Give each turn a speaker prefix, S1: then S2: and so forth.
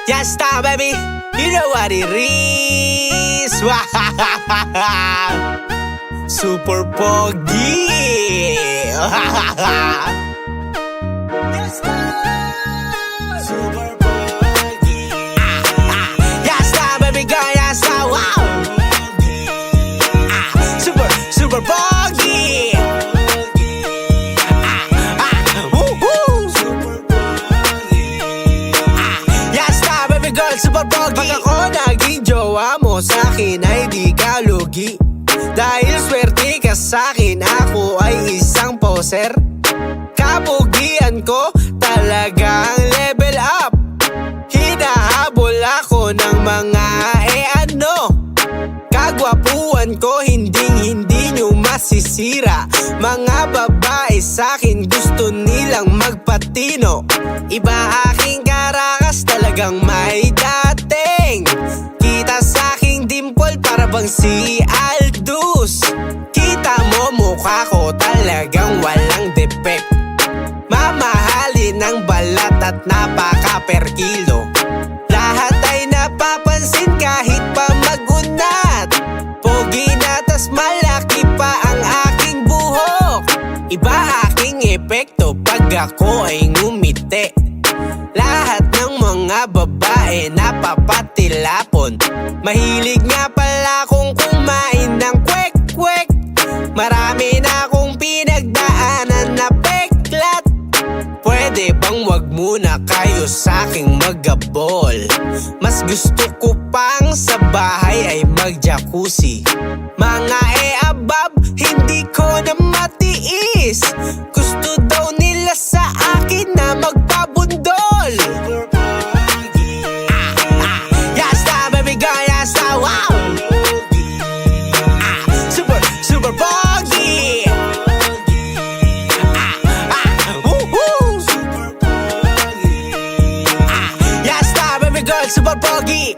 S1: Yasta, baby, you know what it is. Super pogi. Super pogi. Yasta, baby girl, yasta, wow. Super pogi. Yasta, baby girl, super pogi. Pag ako naging jowa mo, sa'kin ay di ka lugi. Dahil swerte ka sa'kin, ako ay isang poser. Kapugian ko talagang level up. Hinahabol ako ng mga kagwapuan ko, hindi nyo masisira. Mga babae sa'kin gusto nilang magpatino. Iba aking karakas, talagang may dating. Kita sa'king dimple, para bang si Aldous. Kita mo mukha ko, talagang walang defect. Mamahalin ng balat at napaka per kilo. Lahat ay napapansin kahit pa magunat. Pogi na tas malaki pa ang aking buhok. Iba aking epekto pag ako ay ngumiti. Lahat ng mga babae napapatilapon. Mahilig nga pala akong kumain ng kwek-kwek. Marami na akong pinagdaanan na peklat. Pwede bang wag muna kayo sa'king magabol? Mas gusto ko pang sa bahay ay mag-jacuzzi. Mga abab, hindi ko na matiis. Gusto daw nila sa akin na magpabundol. Yasta, baby girl, yasta, wow. Super pogi. Yasta, baby girl, super pogi.